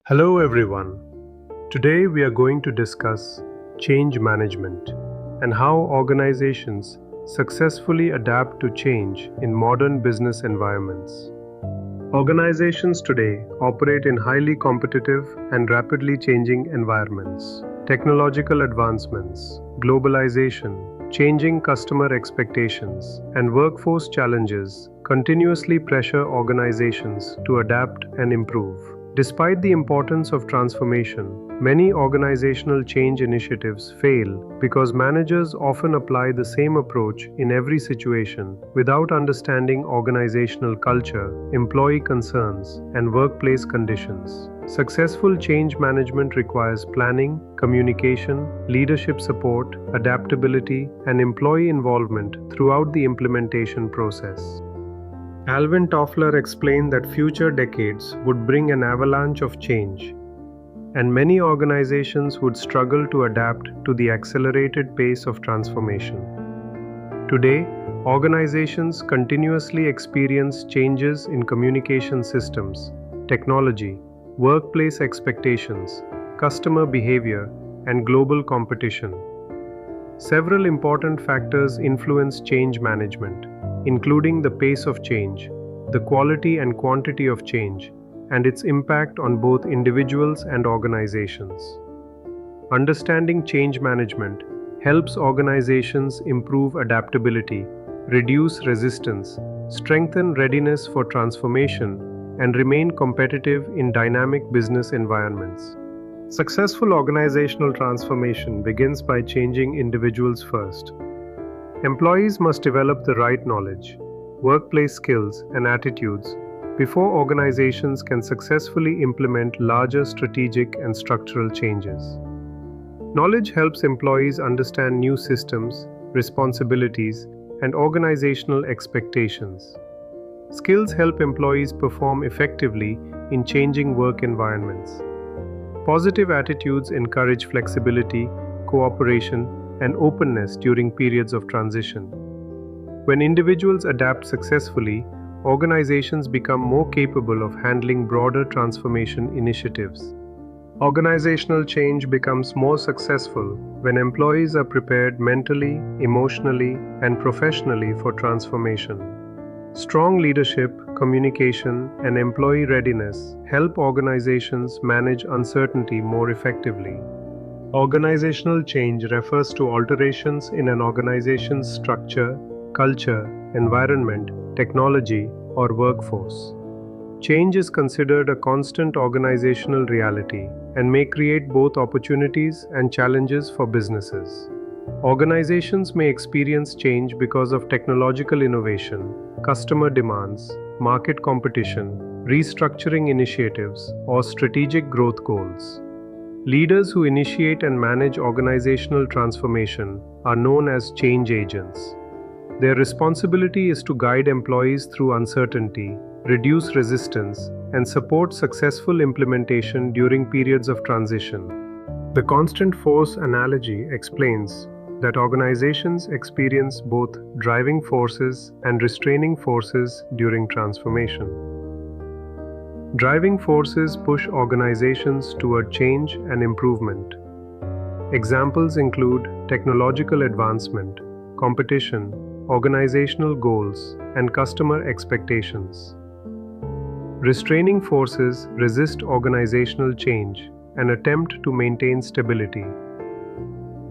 Hello everyone. Today we are going to discuss change management and how organizations successfully adapt to change in modern business environments. Organizations today operate in highly competitive and rapidly changing environments. Technological advancements, globalization, changing customer expectations, and workforce challenges continuously pressure organizations to adapt and improve. Despite the importance of transformation, many organizational change initiatives fail because managers often apply the same approach in every situation without understanding organizational culture, employee concerns, and workplace conditions. Successful change management requires planning, communication, leadership support, adaptability, and employee involvement throughout the implementation process. Alvin Toffler explained that future decades would bring an avalanche of change, and many organizations would struggle to adapt to the accelerated pace of transformation. Today, organizations continuously experience changes in communication systems, technology, workplace expectations, customer behavior, and global competition. Several important factors influence change management, including the pace of change, the quality and quantity of change, and its impact on both individuals and organizations. Understanding change management helps organizations improve adaptability, reduce resistance, strengthen readiness for transformation, and remain competitive in dynamic business environments. Successful organizational transformation begins by changing individuals first. Employees must develop the right knowledge, workplace skills, and attitudes before organizations can successfully implement larger strategic and structural changes. Knowledge helps employees understand new systems, responsibilities, and organizational expectations. Skills help employees perform effectively in changing work environments. Positive attitudes encourage flexibility, cooperation, and openness during periods of transition. When individuals adapt successfully, organizations become more capable of handling broader transformation initiatives. Organizational change becomes more successful when employees are prepared mentally, emotionally, and professionally for transformation. Strong leadership, communication, and employee readiness help organizations manage uncertainty more effectively. Organizational change refers to alterations in an organization's structure, culture, environment, technology, or workforce. Change is considered a constant organizational reality and may create both opportunities and challenges for businesses. Organizations may experience change because of technological innovation, customer demands, market competition, restructuring initiatives, or strategic growth goals. Leaders who initiate and manage organizational transformation are known as change agents. Their responsibility is to guide employees through uncertainty, reduce resistance, and support successful implementation during periods of transition. The constant force analogy explains that organizations experience both driving forces and restraining forces during transformation. Driving forces push organizations toward change and improvement. Examples include technological advancement, competition, organizational goals, and customer expectations. Restraining forces resist organizational change and attempt to maintain stability.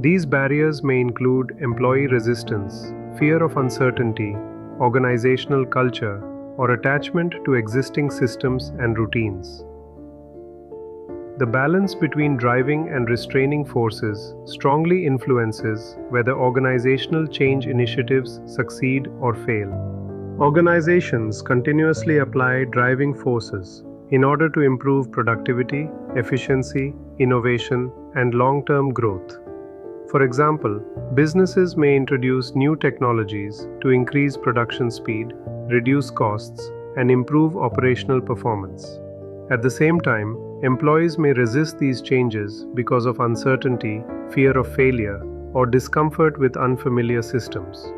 These barriers may include employee resistance, fear of uncertainty, organizational culture, or attachment to existing systems and routines. The balance between driving and restraining forces strongly influences whether organizational change initiatives succeed or fail. Organizations continuously apply driving forces in order to improve productivity, efficiency, innovation, and long-term growth. For example, businesses may introduce new technologies to increase production speed, reduce costs, and improve operational performance. At the same time, employees may resist these changes because of uncertainty, fear of failure, or discomfort with unfamiliar systems.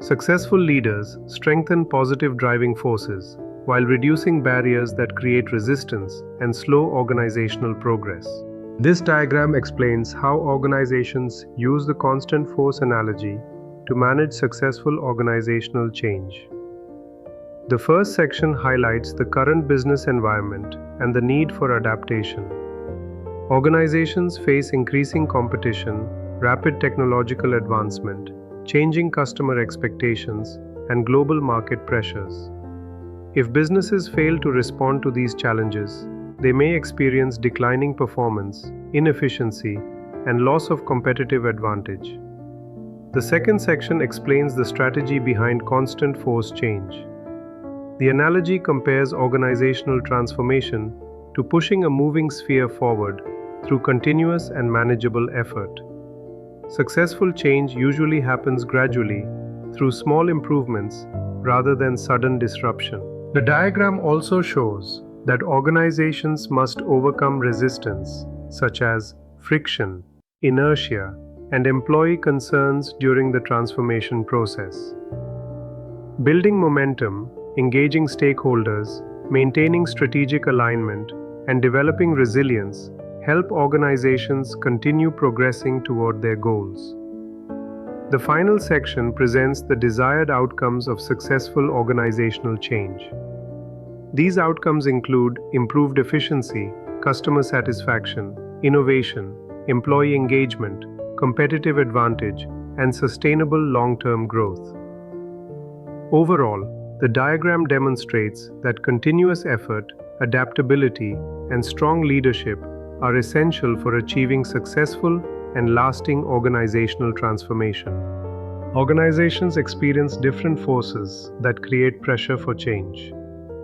Successful leaders strengthen positive driving forces, while reducing barriers that create resistance and slow organizational progress. This diagram explains how organizations use the constant force analogy to manage successful organizational change. The first section highlights the current business environment and the need for adaptation. Organizations face increasing competition, rapid technological advancement, changing customer expectations, and global market pressures. If businesses fail to respond to these challenges, they may experience declining performance, inefficiency, and loss of competitive advantage. The second section explains the strategy behind constant force change. The analogy compares organizational transformation to pushing a moving sphere forward through continuous and manageable effort. Successful change usually happens gradually through small improvements rather than sudden disruption. The diagram also shows that organizations must overcome resistance, such as friction, inertia, and employee concerns during the transformation process. Building momentum, engaging stakeholders, maintaining strategic alignment, and developing resilience help organizations continue progressing toward their goals. The final section presents the desired outcomes of successful organizational change. These outcomes include improved efficiency, customer satisfaction, innovation, employee engagement, competitive advantage, and sustainable long-term growth. Overall, the diagram demonstrates that continuous effort, adaptability, and strong leadership are essential for achieving successful and lasting organizational transformation. Organizations experience different forces that create pressure for change,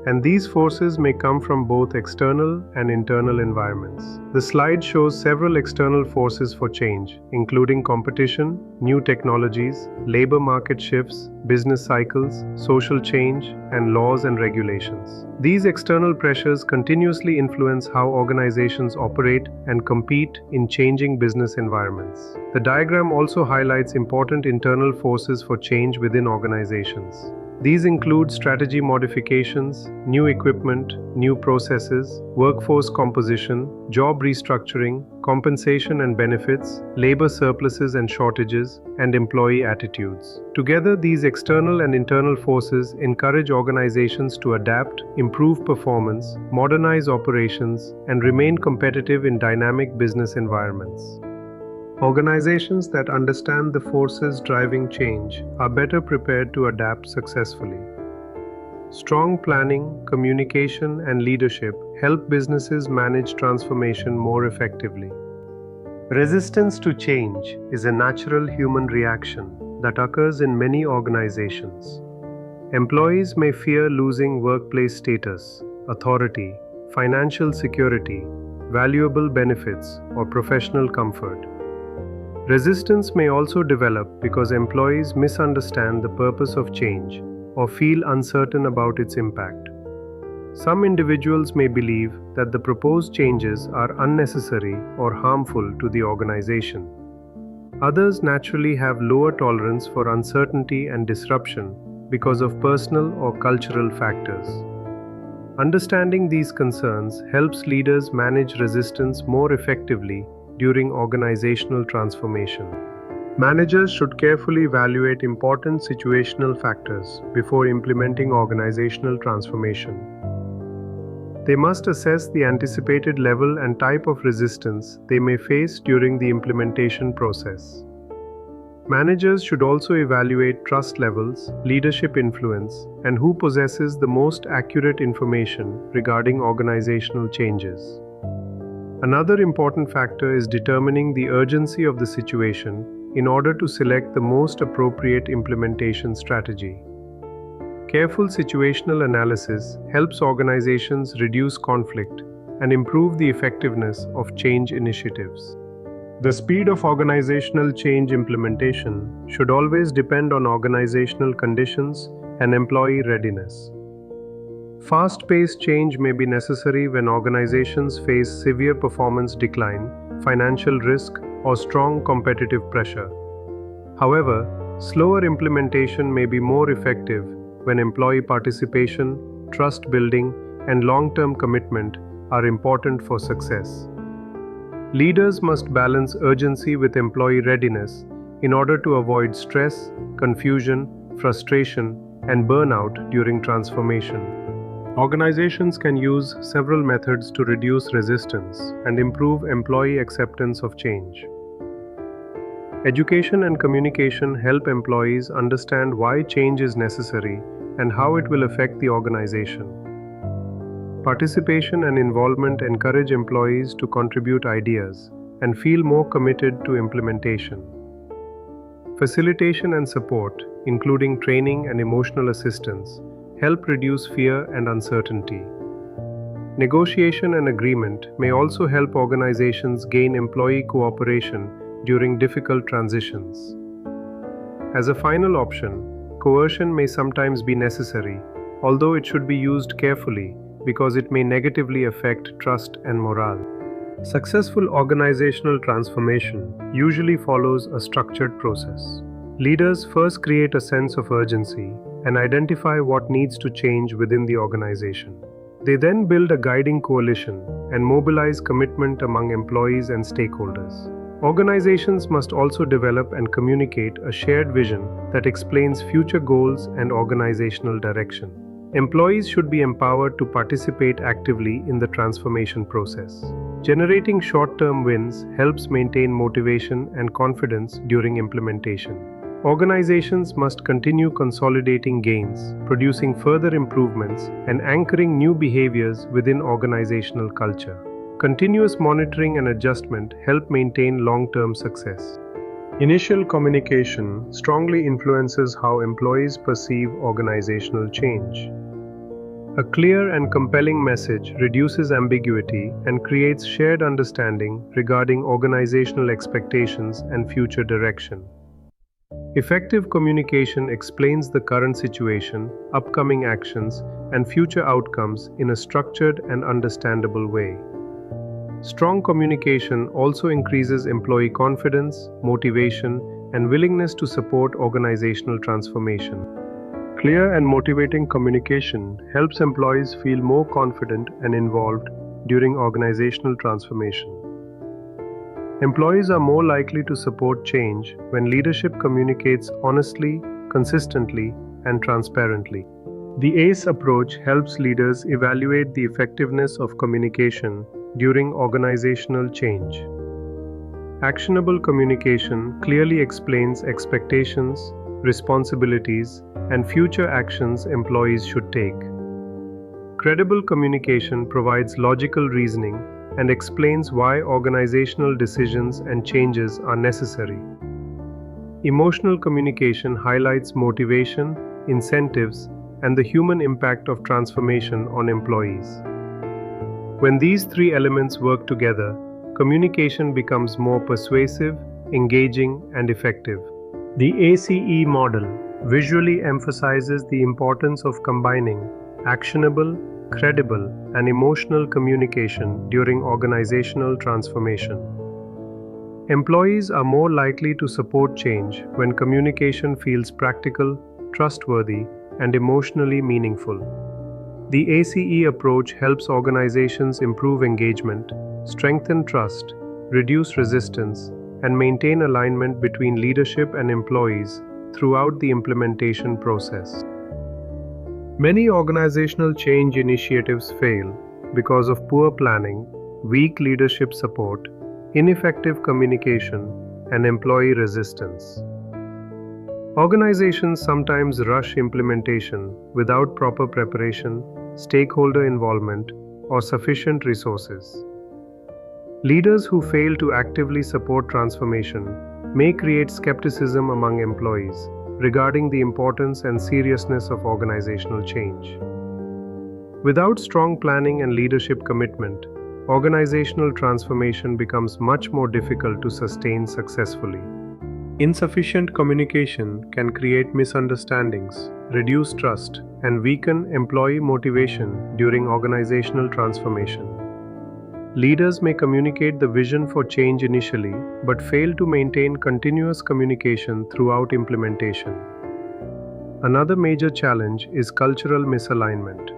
and these forces may come from both external and internal environments. The slide shows several external forces for change, including competition, new technologies, labor market shifts, business cycles, social change, and laws and regulations. These external pressures continuously influence how organizations operate and compete in changing business environments. The diagram also highlights important internal forces for change within organizations. These include strategy modifications, new equipment, new processes, workforce composition, job restructuring, compensation and benefits, labor surpluses and shortages, and employee attitudes. Together, these external and internal forces encourage organizations to adapt, improve performance, modernize operations, and remain competitive in dynamic business environments. Organizations that understand the forces driving change are better prepared to adapt successfully. Strong planning, communication, and leadership help businesses manage transformation more effectively. Resistance to change is a natural human reaction that occurs in many organizations. Employees may fear losing workplace status, authority, financial security, valuable benefits, or professional comfort. Resistance may also develop because employees misunderstand the purpose of change or feel uncertain about its impact. Some individuals may believe that the proposed changes are unnecessary or harmful to the organization. Others naturally have lower tolerance for uncertainty and disruption because of personal or cultural factors. Understanding these concerns helps leaders manage resistance more effectively during organizational transformation. Managers should carefully evaluate important situational factors before implementing organizational transformation. They must assess the anticipated level and type of resistance they may face during the implementation process. Managers should also evaluate trust levels, leadership influence, and who possesses the most accurate information regarding organizational changes. Another important factor is determining the urgency of the situation in order to select the most appropriate implementation strategy. Careful situational analysis helps organizations reduce conflict and improve the effectiveness of change initiatives. The speed of organizational change implementation should always depend on organizational conditions and employee readiness. Fast-paced change may be necessary when organizations face severe performance decline, financial risk, or strong competitive pressure. However, slower implementation may be more effective when employee participation, trust building, and long-term commitment are important for success. Leaders must balance urgency with employee readiness in order to avoid stress, confusion, frustration, and burnout during transformation. Organizations can use several methods to reduce resistance and improve employee acceptance of change. Education and communication help employees understand why change is necessary and how it will affect the organization. Participation and involvement encourage employees to contribute ideas and feel more committed to implementation. Facilitation and support, including training and emotional assistance, help reduce fear and uncertainty. Negotiation and agreement may also help organizations gain employee cooperation during difficult transitions. As a final option, coercion may sometimes be necessary, although it should be used carefully because it may negatively affect trust and morale. Successful organizational transformation usually follows a structured process. Leaders first create a sense of urgency and identify what needs to change within the organization. They then build a guiding coalition and mobilize commitment among employees and stakeholders. Organizations must also develop and communicate a shared vision that explains future goals and organizational direction. Employees should be empowered to participate actively in the transformation process. Generating short-term wins helps maintain motivation and confidence during implementation. Organizations must continue consolidating gains, producing further improvements, and anchoring new behaviors within organizational culture. Continuous monitoring and adjustment help maintain long-term success. Initial communication strongly influences how employees perceive organizational change. A clear and compelling message reduces ambiguity and creates shared understanding regarding organizational expectations and future direction. Effective communication explains the current situation, upcoming actions, and future outcomes in a structured and understandable way. Strong communication also increases employee confidence, motivation, and willingness to support organizational transformation. Clear and motivating communication helps employees feel more confident and involved during organizational transformation. Employees are more likely to support change when leadership communicates honestly, consistently, and transparently. The ACE approach helps leaders evaluate the effectiveness of communication during organizational change. Actionable communication clearly explains expectations, responsibilities, and future actions employees should take. Credible communication provides logical reasoning and explains why organizational decisions and changes are necessary. Emotional communication highlights motivation, incentives, and the human impact of transformation on employees. When these three elements work together, communication becomes more persuasive, engaging, and effective. The ACE model visually emphasizes the importance of combining actionable, credible, and emotional communication during organizational transformation. Employees are more likely to support change when communication feels practical, trustworthy, and emotionally meaningful. The ACE approach helps organizations improve engagement, strengthen trust, reduce resistance, and maintain alignment between leadership and employees throughout the implementation process. Many organizational change initiatives fail because of poor planning, weak leadership support, ineffective communication, and employee resistance. Organizations sometimes rush implementation without proper preparation, stakeholder involvement, or sufficient resources. Leaders who fail to actively support transformation may create skepticism among employees regarding the importance and seriousness of organizational change. Without strong planning and leadership commitment, organizational transformation becomes much more difficult to sustain successfully. Insufficient communication can create misunderstandings, reduce trust, and weaken employee motivation during organizational transformation. Leaders may communicate the vision for change initially, but fail to maintain continuous communication throughout implementation. Another major challenge is cultural misalignment.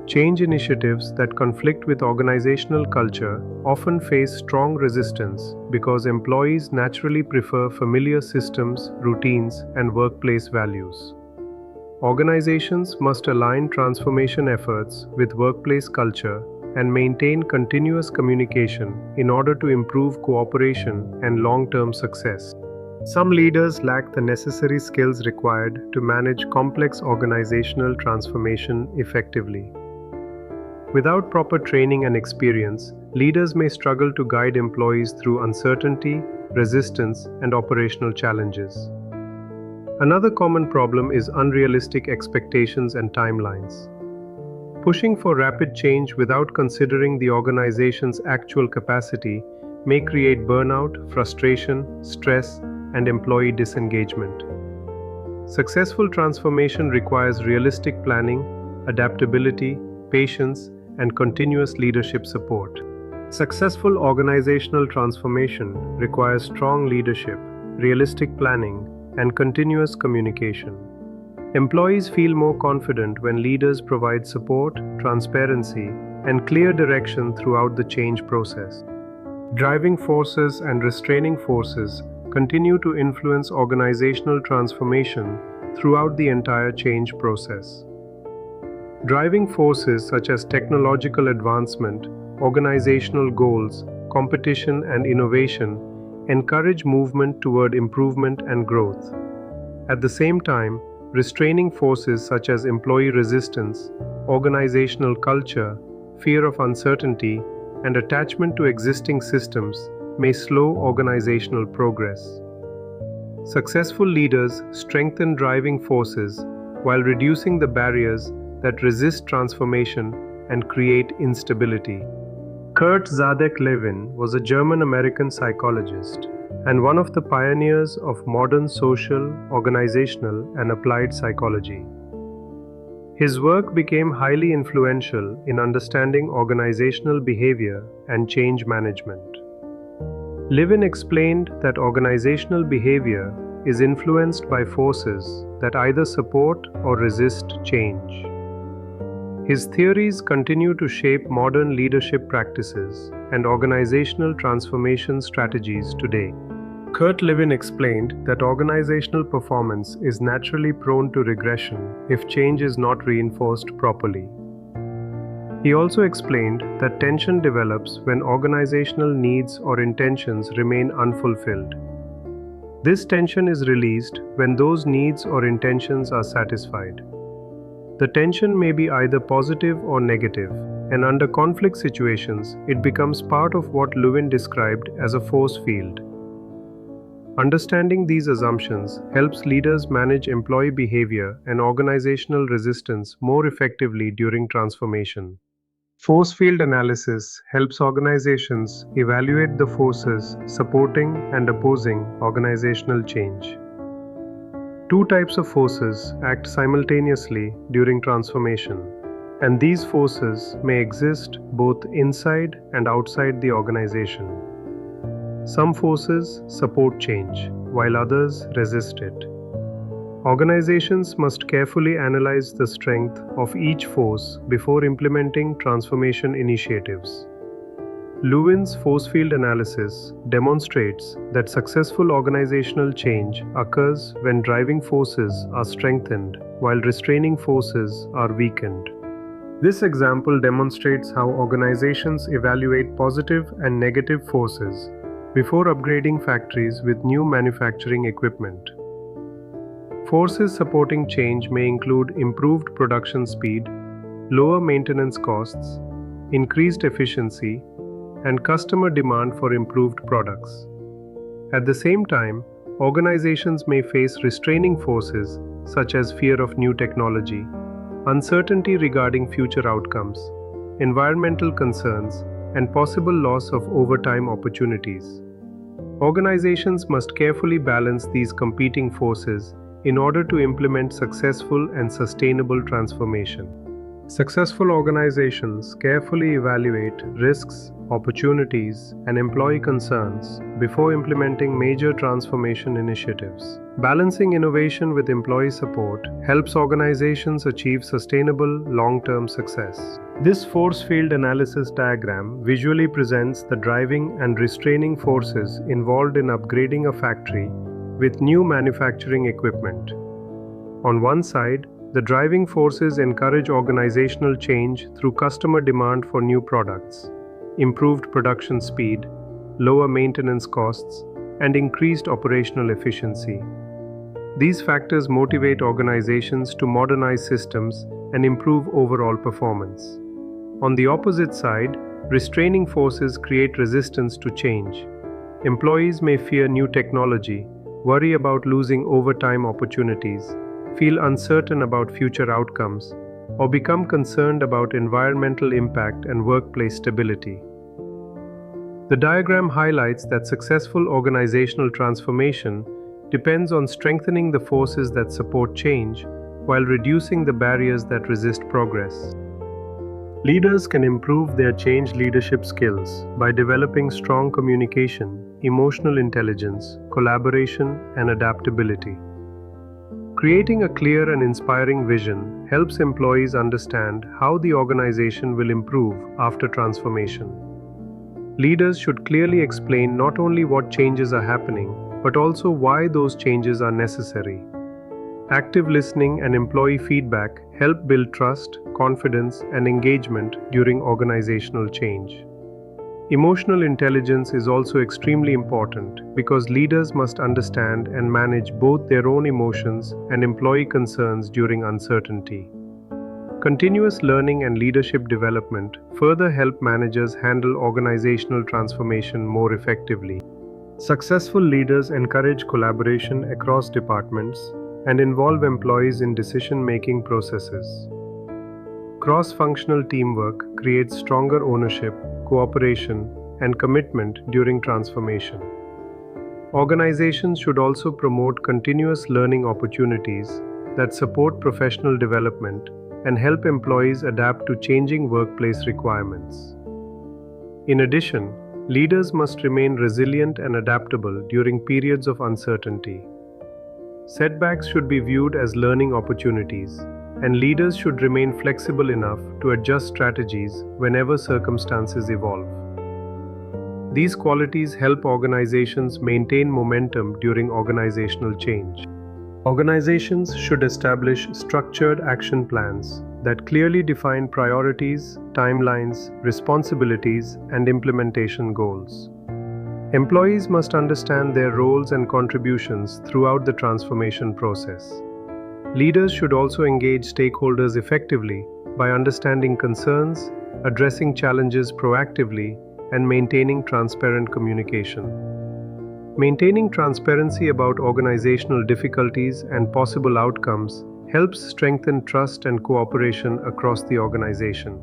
Change initiatives that conflict with organizational culture often face strong resistance because employees naturally prefer familiar systems, routines, and workplace values. Organizations must align transformation efforts with workplace culture and maintain continuous communication in order to improve cooperation and long-term success. Some leaders lack the necessary skills required to manage complex organizational transformation effectively. Without proper training and experience, leaders may struggle to guide employees through uncertainty, resistance, and operational challenges. Another common problem is unrealistic expectations and timelines. Pushing for rapid change without considering the organization's actual capacity may create burnout, frustration, stress, and employee disengagement. Successful transformation requires realistic planning, adaptability, patience, and continuous leadership support. Successful organizational transformation requires strong leadership, realistic planning, and continuous communication. Employees feel more confident when leaders provide support, transparency, and clear direction throughout the change process. Driving forces and restraining forces continue to influence organizational transformation throughout the entire change process. Driving forces such as technological advancement, organizational goals, competition, and innovation encourage movement toward improvement and growth. At the same time, restraining forces such as employee resistance, organizational culture, fear of uncertainty, and attachment to existing systems may slow organizational progress. Successful leaders strengthen driving forces while reducing the barriers that resist transformation and create instability. Kurt Lewin was a German-American psychologist and one of the pioneers of modern social, organizational, and applied psychology. His work became highly influential in understanding organizational behavior and change management. Lewin explained that organizational behavior is influenced by forces that either support or resist change. His theories continue to shape modern leadership practices and organizational transformation strategies today. Kurt Lewin explained that organizational performance is naturally prone to regression if change is not reinforced properly. He also explained that tension develops when organizational needs or intentions remain unfulfilled. This tension is released when those needs or intentions are satisfied. The tension may be either positive or negative, and under conflict situations, it becomes part of what Lewin described as a force field. Understanding these assumptions helps leaders manage employee behavior and organizational resistance more effectively during transformation. Force field analysis helps organizations evaluate the forces supporting and opposing organizational change. Two types of forces act simultaneously during transformation, and these forces may exist both inside and outside the organization. Some forces support change, while others resist it. Organizations must carefully analyze the strength of each force before implementing transformation initiatives. Lewin's force field analysis demonstrates that successful organizational change occurs when driving forces are strengthened while restraining forces are weakened. This example demonstrates how organizations evaluate positive and negative forces before upgrading factories with new manufacturing equipment. Forces supporting change may include improved production speed, lower maintenance costs, increased efficiency, and customer demand for improved products. At the same time, organizations may face restraining forces such as fear of new technology, uncertainty regarding future outcomes, environmental concerns, and possible loss of overtime opportunities. Organizations must carefully balance these competing forces in order to implement successful and sustainable transformation. Successful organizations carefully evaluate risks, opportunities, and employee concerns before implementing major transformation initiatives. Balancing innovation with employee support helps organizations achieve sustainable long-term success. This force field analysis diagram visually presents the driving and restraining forces involved in upgrading a factory with new manufacturing equipment. On one side, the driving forces encourage organizational change through customer demand for new products, improved production speed, lower maintenance costs, and increased operational efficiency. These factors motivate organizations to modernize systems and improve overall performance. On the opposite side, restraining forces create resistance to change. Employees may fear new technology, worry about losing overtime opportunities, feel uncertain about future outcomes, or become concerned about environmental impact and workplace stability. The diagram highlights that successful organizational transformation depends on strengthening the forces that support change while reducing the barriers that resist progress. Leaders can improve their change leadership skills by developing strong communication, emotional intelligence, collaboration, and adaptability. Creating a clear and inspiring vision helps employees understand how the organization will improve after transformation. Leaders should clearly explain not only what changes are happening, but also why those changes are necessary. Active listening and employee feedback help build trust, confidence, and engagement during organizational change. Emotional intelligence is also extremely important because leaders must understand and manage both their own emotions and employee concerns during uncertainty. Continuous learning and leadership development further help managers handle organizational transformation more effectively. Successful leaders encourage collaboration across departments and involve employees in decision-making processes. Cross-functional teamwork creates stronger ownership, cooperation, and commitment during transformation. Organizations should also promote continuous learning opportunities that support professional development and help employees adapt to changing workplace requirements. In addition, leaders must remain resilient and adaptable during periods of uncertainty. Setbacks should be viewed as learning opportunities, and leaders should remain flexible enough to adjust strategies whenever circumstances evolve. These qualities help organizations maintain momentum during organizational change. Organizations should establish structured action plans that clearly define priorities, timelines, responsibilities, and implementation goals. Employees must understand their roles and contributions throughout the transformation process. Leaders should also engage stakeholders effectively by understanding concerns, addressing challenges proactively, and maintaining transparent communication. Maintaining transparency about organizational difficulties and possible outcomes helps strengthen trust and cooperation across the organization.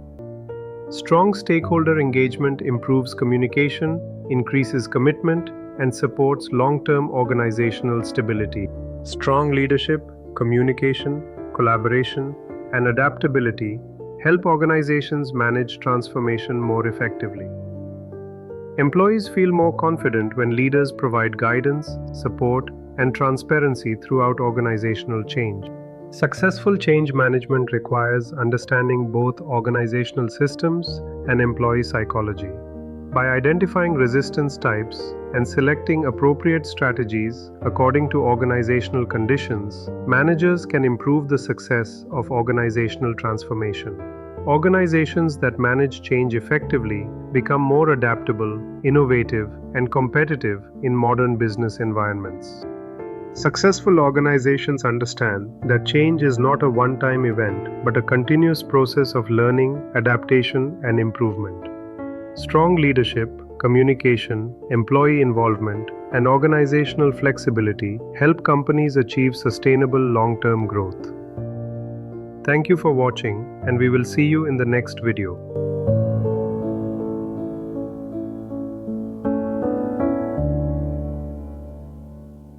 Strong stakeholder engagement improves communication, increases commitment, and supports long-term organizational stability. Strong leadership, communication, collaboration, and adaptability help organizations manage transformation more effectively. Employees feel more confident when leaders provide guidance, support, and transparency throughout organizational change. Successful change management requires understanding both organizational systems and employee psychology. By identifying resistance types and selecting appropriate strategies according to organizational conditions, managers can improve the success of organizational transformation. Organizations that manage change effectively become more adaptable, innovative, and competitive in modern business environments. Successful organizations understand that change is not a one-time event, but a continuous process of learning, adaptation, and improvement. Strong leadership, communication, employee involvement, and organizational flexibility help companies achieve sustainable long-term growth. Thank you for watching, and we will see you in the next video.